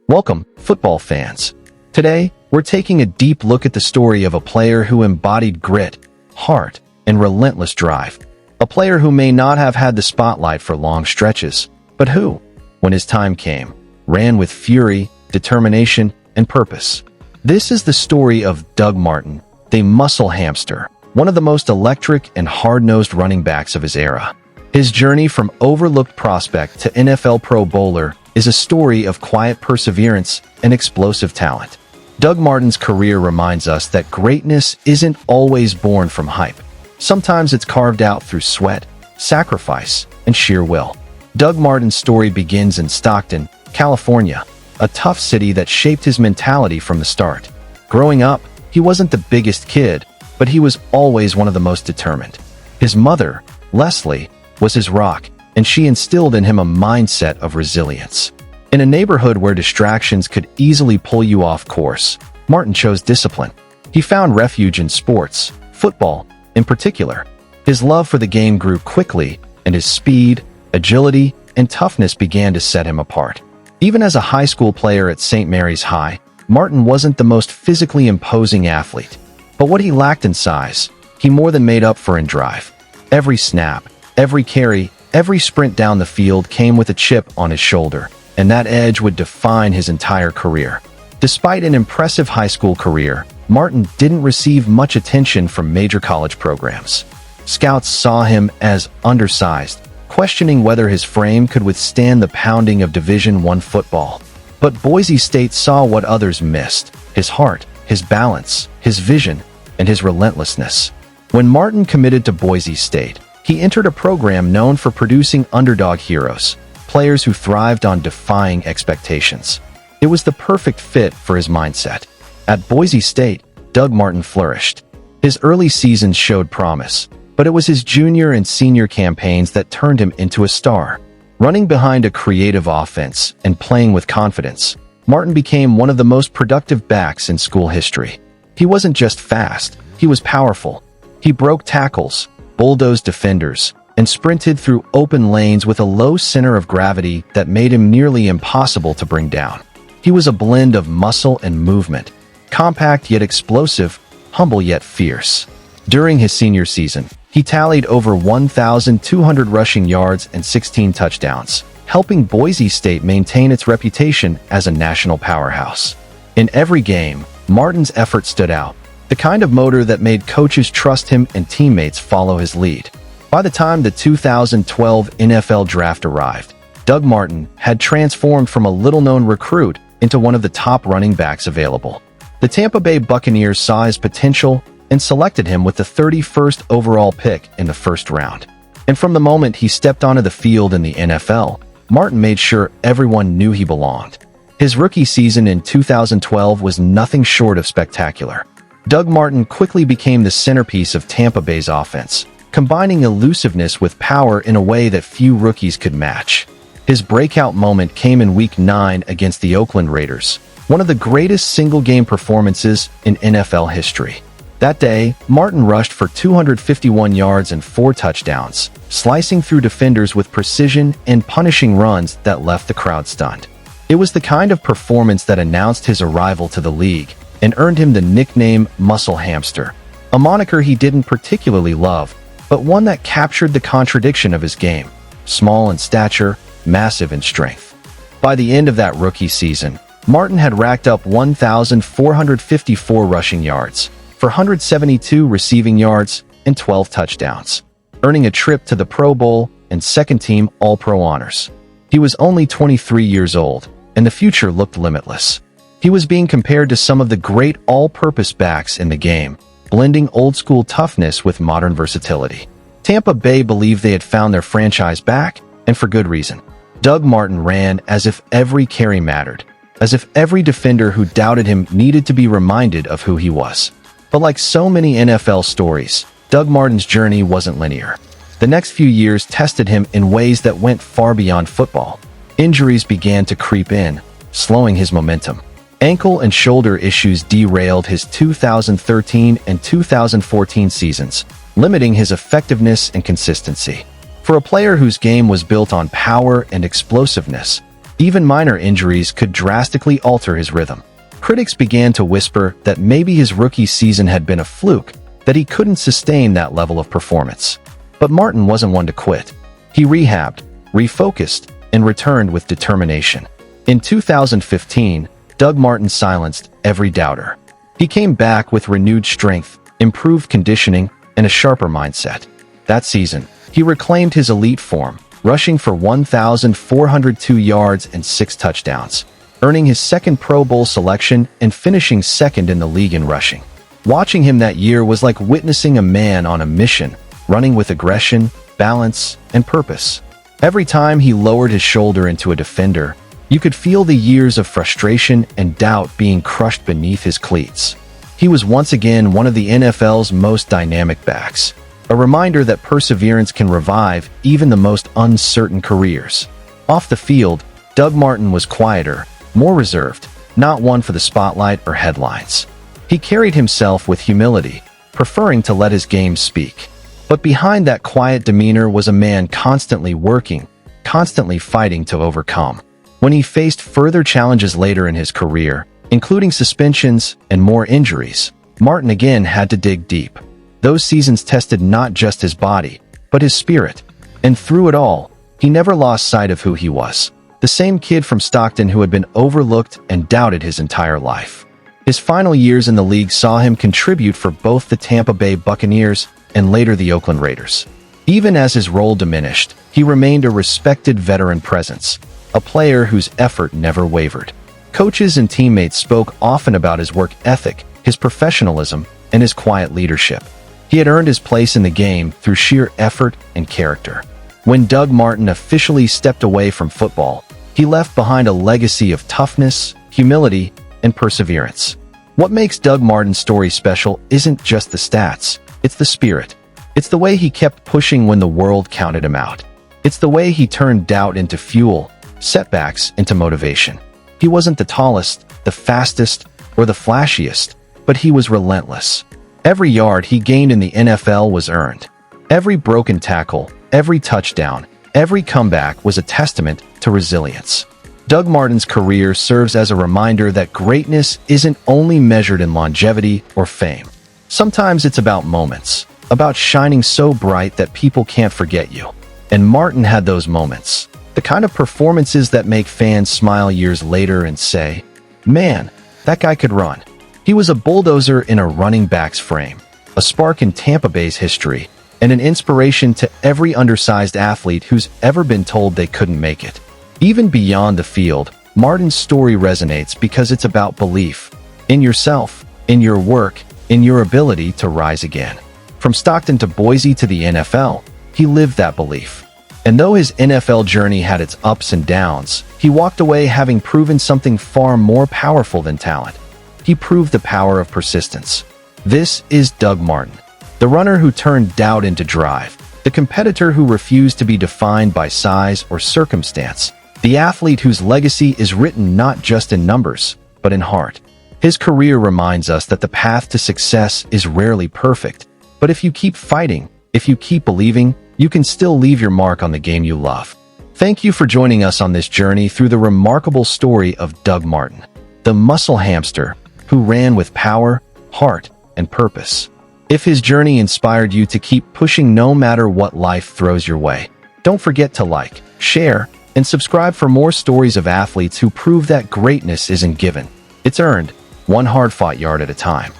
Welcome, football fans. Today, we're taking a deep look at the story of a player who embodied grit, heart, and relentless drive. A player who may not have had the spotlight for long stretches, but who, when his time came, ran with fury, determination, and purpose. This is the story of Doug Martin, the muscle hamster, one of the most electric and hard-nosed running backs of his era. His journey from overlooked prospect to NFL Pro Bowler is a story of quiet perseverance and explosive talent. Doug Martin's career reminds us that greatness isn't always born from hype. Sometimes it's carved out through sweat, sacrifice, and sheer will. Doug Martin's story begins in Stockton, California, a tough city that shaped his mentality from the start. Growing up, he wasn't the biggest kid, but he was always one of the most determined. His mother, Leslie, was his rock, and she instilled in him a mindset of resilience. In a neighborhood where distractions could easily pull you off course, Martin chose discipline. He found refuge in sports, football in particular. His love for the game grew quickly, and his speed, agility, and toughness began to set him apart. Even as a high school player at St. Mary's High, Martin wasn't the most physically imposing athlete. But what he lacked in size, he more than made up for in drive. Every snap, every carry, every sprint down the field came with a chip on his shoulder, and that edge would define his entire career. Despite an impressive high school career, Martin didn't receive much attention from major college programs. Scouts saw him as undersized, questioning whether his frame could withstand the pounding of Division I football. But Boise State saw what others missed: his heart, his balance, his vision, and his relentlessness. When Martin committed to Boise State, he entered a program known for producing underdog heroes, players who thrived on defying expectations. It was the perfect fit for his mindset. At Boise State, Doug Martin flourished. His early seasons showed promise, but it was his junior and senior campaigns that turned him into a star. Running behind a creative offense and playing with confidence, Martin became one of the most productive backs in school history. He wasn't just fast, he was powerful. He broke tackles, bulldozed defenders, and sprinted through open lanes with a low center of gravity that made him nearly impossible to bring down. He was a blend of muscle and movement, compact yet explosive, humble yet fierce. During his senior season, he tallied over 1,200 rushing yards and 16 touchdowns, helping Boise State maintain its reputation as a national powerhouse. In every game, Martin's effort stood out, the kind of motor that made coaches trust him and teammates follow his lead. By the time the 2012 NFL Draft arrived, Doug Martin had transformed from a little-known recruit into one of the top running backs available. The Tampa Bay Buccaneers saw his potential and selected him with the 31st overall pick in the first round. And from the moment he stepped onto the field in the NFL, Martin made sure everyone knew he belonged. His rookie season in 2012 was nothing short of spectacular. Doug Martin quickly became the centerpiece of Tampa Bay's offense, combining elusiveness with power in a way that few rookies could match. His breakout moment came in Week 9 against the Oakland Raiders, one of the greatest single-game performances in NFL history. That day, Martin rushed for 251 yards and 4 touchdowns, slicing through defenders with precision and punishing runs that left the crowd stunned. It was the kind of performance that announced his arrival to the league and earned him the nickname Muscle Hamster, a moniker he didn't particularly love, but one that captured the contradiction of his game: small in stature, massive in strength. By the end of that rookie season, Martin had racked up 1,454 rushing yards, 472 receiving yards, and 12 touchdowns, earning a trip to the Pro Bowl and second-team All-Pro honors. He was only 23 years old, and the future looked limitless. He was being compared to some of the great all-purpose backs in the game, blending old-school toughness with modern versatility. Tampa Bay believed they had found their franchise back, and for good reason. Doug Martin ran as if every carry mattered, as if every defender who doubted him needed to be reminded of who he was. But like so many NFL stories, Doug Martin's journey wasn't linear. The next few years tested him in ways that went far beyond football. Injuries began to creep in, slowing his momentum. Ankle and shoulder issues derailed his 2013 and 2014 seasons, limiting his effectiveness and consistency. For a player whose game was built on power and explosiveness, Even minor injuries could drastically alter his rhythm. Critics began to whisper that maybe his rookie season had been a fluke, that he couldn't sustain that level of performance. But Martin wasn't one to quit. He rehabbed, refocused, and returned with determination. In 2015, Doug Martin silenced every doubter. He came back with renewed strength, improved conditioning, and a sharper mindset. That season, he reclaimed his elite form, rushing for 1,402 yards and 6 touchdowns, earning his second Pro Bowl selection and finishing second in the league in rushing. Watching him that year was like witnessing a man on a mission, running with aggression, balance, and purpose. Every time he lowered his shoulder into a defender, you could feel the years of frustration and doubt being crushed beneath his cleats. He was once again one of the NFL's most dynamic backs, a reminder that perseverance can revive even the most uncertain careers. Off the field, Doug Martin was quieter, more reserved, not one for the spotlight or headlines. He carried himself with humility, preferring to let his game speak. But behind that quiet demeanor was a man constantly working, constantly fighting to overcome. When he faced further challenges later in his career, including suspensions and more injuries, Martin again had to dig deep. Those seasons tested not just his body, but his spirit. And through it all, he never lost sight of who he was. The same kid from Stockton who had been overlooked and doubted his entire life. His final years in the league saw him contribute for both the Tampa Bay Buccaneers and later the Oakland Raiders. Even as his role diminished, he remained a respected veteran presence, a player whose effort never wavered. Coaches and teammates spoke often about his work ethic, his professionalism, and his quiet leadership. He had earned his place in the game through sheer effort and character. When Doug Martin officially stepped away from football, he left behind a legacy of toughness, humility, and perseverance. What makes Doug Martin's story special isn't just the stats, it's the spirit. It's the way he kept pushing when the world counted him out. It's the way he turned doubt into fuel, setbacks into motivation. He wasn't the tallest, the fastest, or the flashiest, but he was relentless. Every yard he gained in the NFL was earned. Every broken tackle, every touchdown, every comeback was a testament to resilience. Doug Martin's career serves as a reminder that greatness isn't only measured in longevity or fame. Sometimes it's about moments, about shining so bright that people can't forget you. And Martin had those moments. The kind of performances that make fans smile years later and say, "Man, that guy could run." He was a bulldozer in a running back's frame, a spark in Tampa Bay's history, and an inspiration to every undersized athlete who's ever been told they couldn't make it. Even beyond the field, Martin's story resonates because it's about belief in yourself, in your work, in your ability to rise again. From Stockton to Boise to the NFL, he lived that belief. And though his NFL journey had its ups and downs, he walked away having proven something far more powerful than talent. He proved the power of persistence. This is Doug Martin, the runner who turned doubt into drive, the competitor who refused to be defined by size or circumstance, the athlete whose legacy is written not just in numbers, but in heart. His career reminds us that the path to success is rarely perfect, but if you keep fighting, if you keep believing, you can still leave your mark on the game you love. Thank you for joining us on this journey through the remarkable story of Doug Martin, the muscle hamster who ran with power, heart, and purpose. If his journey inspired you to keep pushing no matter what life throws your way, don't forget to like, share, and subscribe for more stories of athletes who prove that greatness isn't given. It's earned, one hard-fought yard at a time.